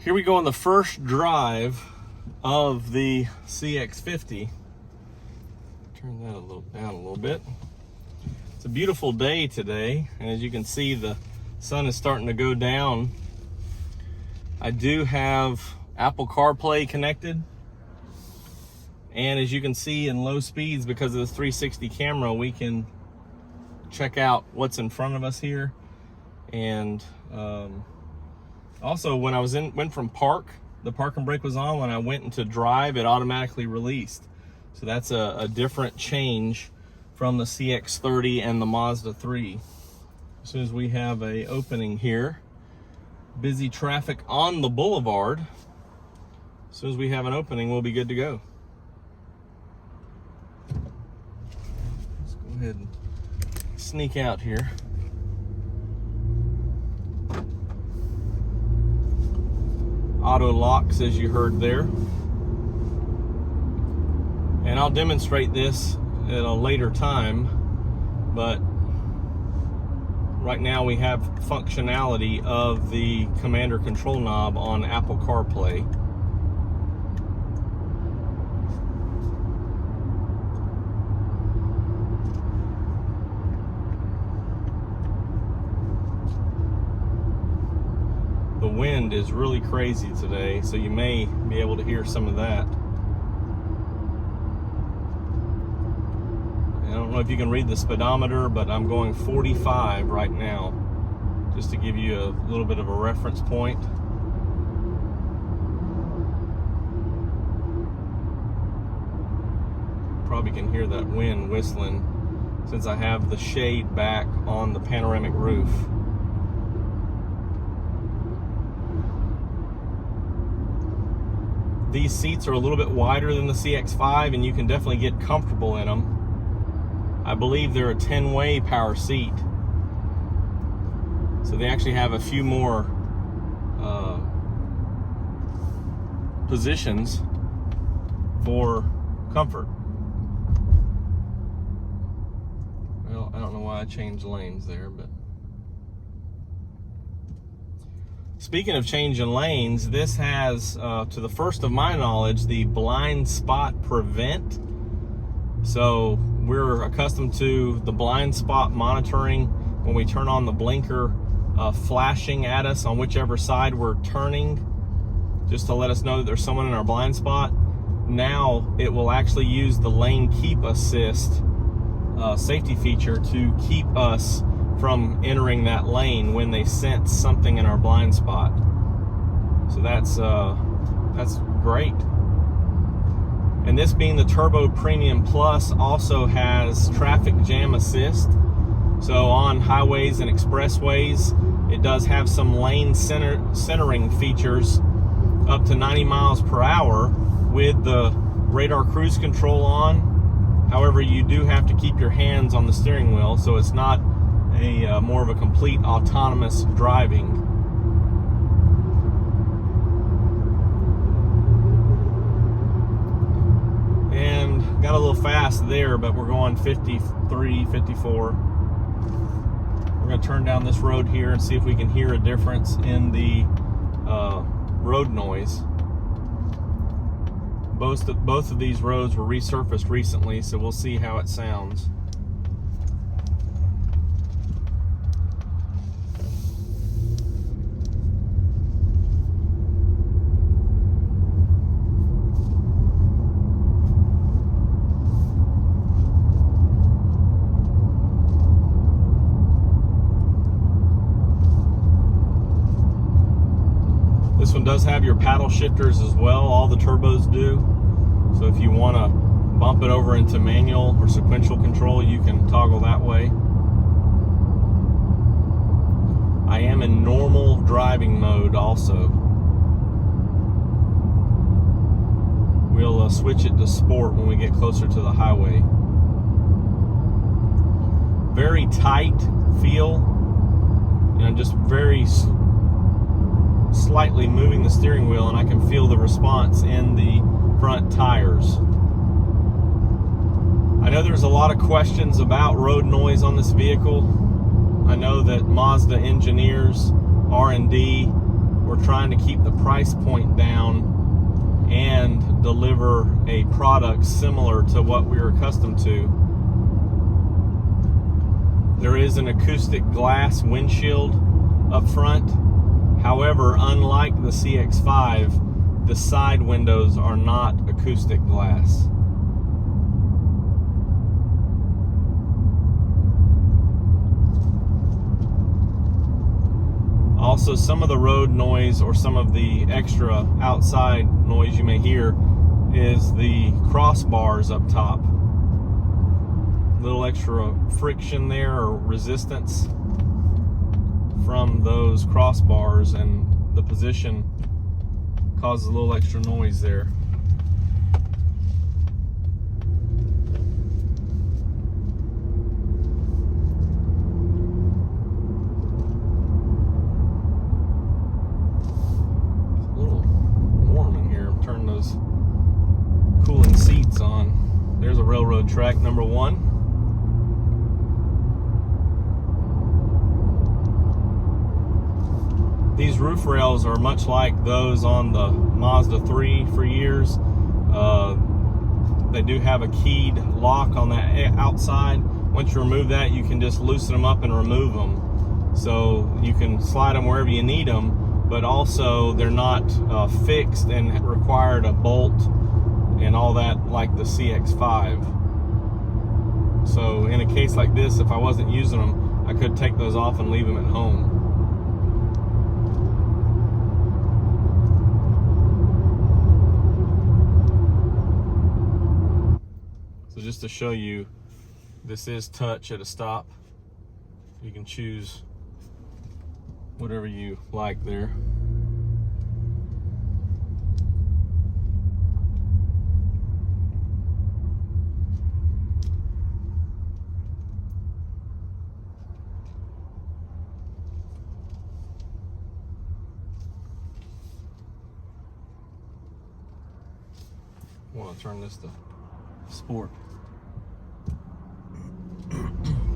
Here we go on the first drive of the CX-50. Turn that down a little bit. It's a beautiful day today, and as you can see, the sun is starting to go down. I do have Apple CarPlay connected, and as you can see, in low speeds, because of the 360 camera, we can check out what's in front of us here. And also, when I went from park, the park and brake was on. When I went into drive, it automatically released. So that's a different change from the CX-30 and the Mazda 3. As soon as we have a opening here, busy traffic on the boulevard. As soon as we have an opening, we'll be good to go. Let's go ahead and sneak out here. Auto locks, as you heard there. And I'll demonstrate this at a later time, but right now we have functionality of the commander control knob on Apple CarPlay. The wind is really crazy today, so you may be able to hear some of that. I don't know if you can read the speedometer, but I'm going 45 right now, just to give you a little bit of a reference point. Probably can hear that wind whistling since I have the shade back on the panoramic roof. These seats are a little bit wider than the CX-5, and you can definitely get comfortable in them. I believe they're a 10-way power seat, so they actually have a few more positions for comfort. Well, I don't know why I changed lanes there, but speaking of changing lanes, this has, to the first of my knowledge, the blind spot prevent. So we're accustomed to the blind spot monitoring when we turn on the blinker, flashing at us on whichever side we're turning, just to let us know that there's someone in our blind spot. Now it will actually use the lane keep assist safety feature to keep us from entering that lane when they sense something in our blind spot. So that's great. And this being the Turbo Premium Plus also has traffic jam assist. So on highways and expressways, it does have some lane centering features up to 90 miles per hour with the radar cruise control on. However, you do have to keep your hands on the steering wheel, so it's not more of a complete autonomous driving. And got a little fast there, but we're going 53, 54. We're going to turn down this road here and see if we can hear a difference in the road noise. Both of these roads were resurfaced recently, so we'll see how it sounds. This one does have your paddle shifters as well. All the turbos do. So if you want to bump it over into manual or sequential control, you can toggle that way. I am in normal driving mode also. We'll switch it to sport when we get closer to the highway. Very tight feel, and I'm just very slightly moving the steering wheel, and I can feel the response in the front tires. I know there's a lot of questions about road noise on this vehicle. I know that Mazda engineers, R&D, we're trying to keep the price point down and deliver a product similar to what we're accustomed to. There is an acoustic glass windshield up front. However, unlike the CX-5, the side windows are not acoustic glass. Also, some of the road noise or some of the extra outside noise you may hear is the crossbars up top. A little extra friction there or resistance from those crossbars, and the position causes a little extra noise there. Cooling seats on. There's a railroad track number 1. These roof rails are much like those on the Mazda 3 for years. They do have a keyed lock on that outside. Once you remove that, you can just loosen them up and remove them. So you can slide them wherever you need them, but also they're not fixed and required a bolt and all that like the CX-5. So in a case like this, if I wasn't using them, I could take those off and leave them at home. So just to show you, this is touch at a stop. You can choose whatever you like there. I want to turn this to sport.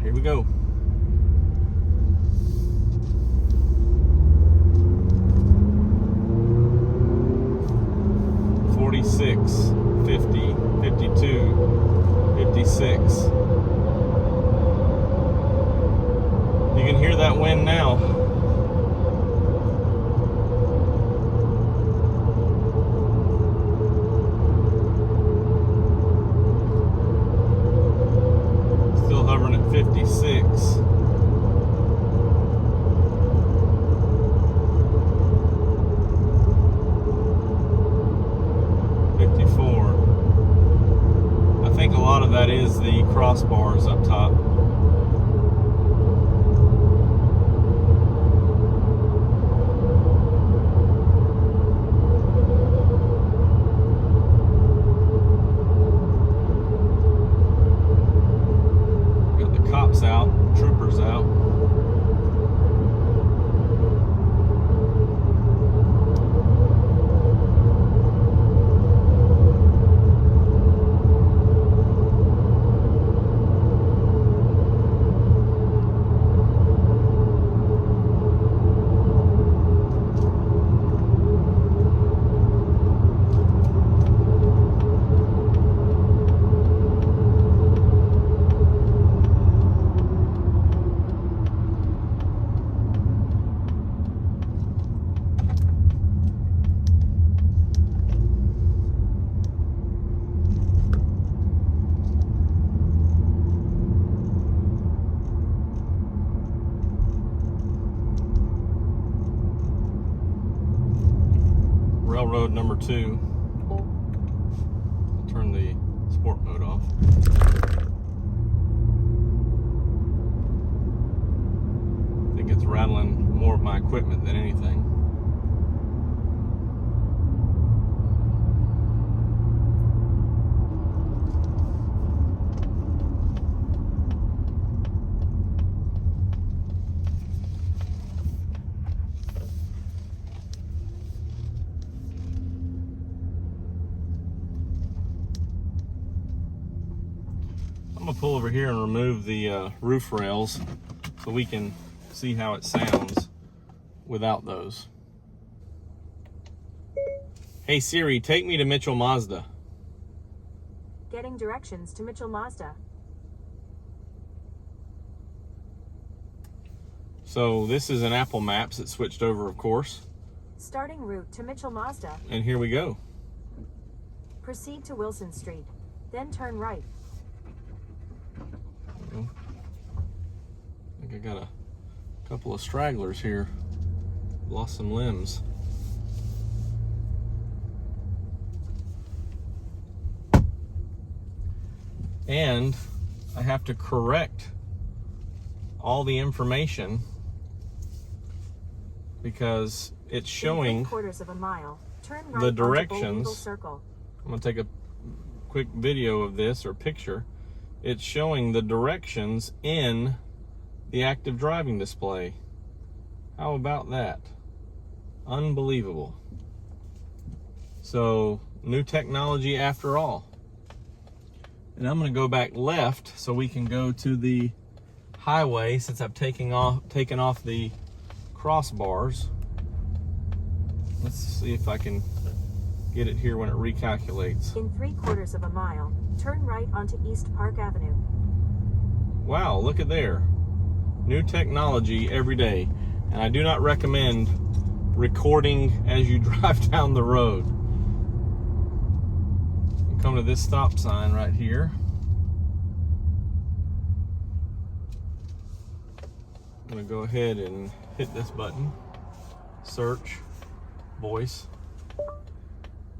Here we go. $46, $50, $52, $56. You can hear that wind now. Still hovering at 56. I think a lot of that is the crossbars up top. Got the cops out, troopers out. Railroad number 2. I'll turn the sport mode off. I think it's rattling more of my equipment than anything. I'm gonna pull over here and remove the roof rails so we can see how it sounds without those. Hey Siri, take me to Mitchell Mazda. Getting directions to Mitchell Mazda. So this is an Apple Maps that switched over, of course. Starting route to Mitchell Mazda. And here we go. Proceed to Wilson Street, then turn right. I think I got a couple of stragglers here. Lost some limbs. And I have to correct all the information because it's showing in 3/4 of a mile, turn right the onto directions. Bull Circle. I'm going to take a quick video of this or picture. It's showing the directions in the active driving display. How about that? Unbelievable. So, new technology after all. And I'm going to go back left so we can go to the highway since I've taken off the crossbars. Let's see if I can get it here when it recalculates. In 3/4 of a mile, turn right onto East Park Avenue. Wow, look at there. New technology every day. And I do not recommend recording as you drive down the road. Come to this stop sign right here. I'm going to go ahead and hit this button. Search, voice.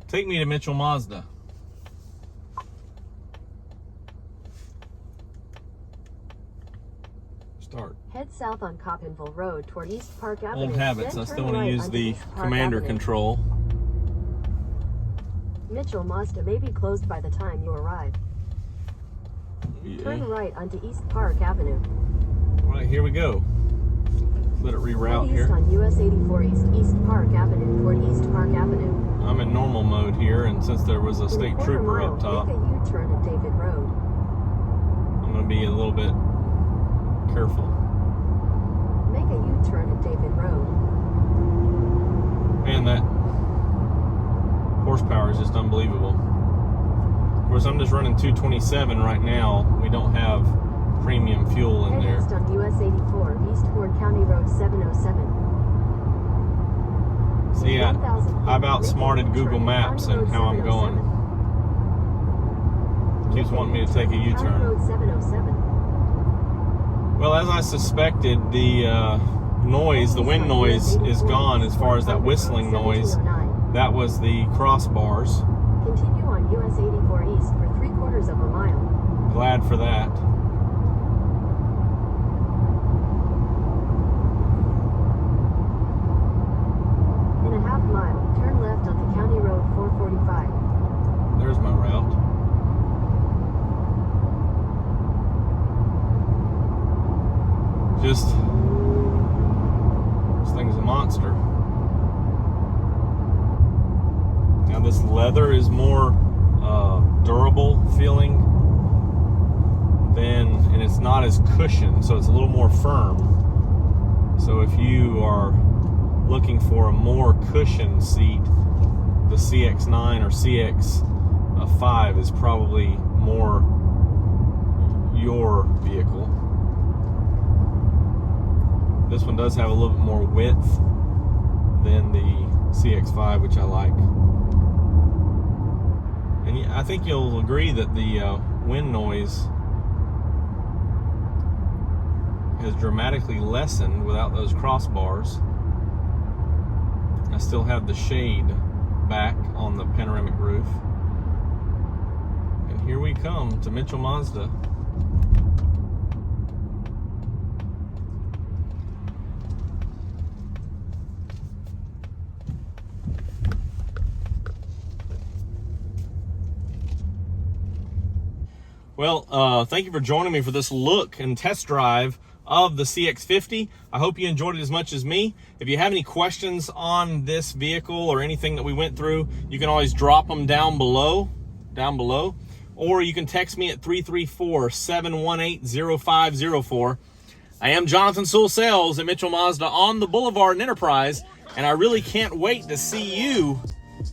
Take me to Mitchell Mazda. Start. Head south on Coppinville Road toward East Park Avenue. Old habits. I still want to use the East Park commander Avenue. control. Mitchell Mazda may be closed by the time you arrive. Turn right onto East Park Avenue. All right, here we go. Let it reroute Head east here. on US 84 East Park Avenue toward East Park Avenue. I'm in normal mode here, and since there was a state In a trooper quarter up top, mile, make a U-turn at David Road. I'm going to be a little bit careful. Make a U-turn at David Road. Man, that horsepower is just unbelievable. Of course, I'm just running 227 right now. We don't have premium fuel in Head there. east on US 84 East toward County Road 707. See, I've outsmarted Google Maps and how I'm going. Keeps wanting me to take a U-turn. Road 707. Well, as I suspected, the noise, the wind noise is gone as far as that whistling noise. That was the crossbars. Continue on US 84 East for 3/4 of a mile. Glad for that. In a half mile, turn left onto County Road 445. There's my route. Just, this thing's a monster. Now this leather is more durable feeling than, and it's not as cushioned, so it's a little more firm. So if you are looking for a more cushioned seat, the CX-9 or CX-5 is probably more your vehicle. This one does have a little bit more width than the CX-5, which I like. And I think you'll agree that the wind noise has dramatically lessened without those crossbars. I still have the shade back on the panoramic roof. And here we come to Mitchell Mazda. Well, thank you for joining me for this look and test drive of the CX-50. I hope you enjoyed it as much as me. If you have any questions on this vehicle or anything that we went through, you can always drop them down below, or you can text me at 334-718-0504. I am Jonathan Sewell Sales at Mitchell Mazda on the Boulevard in Enterprise, and I really can't wait to see you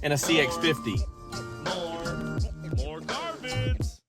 and a CX-50.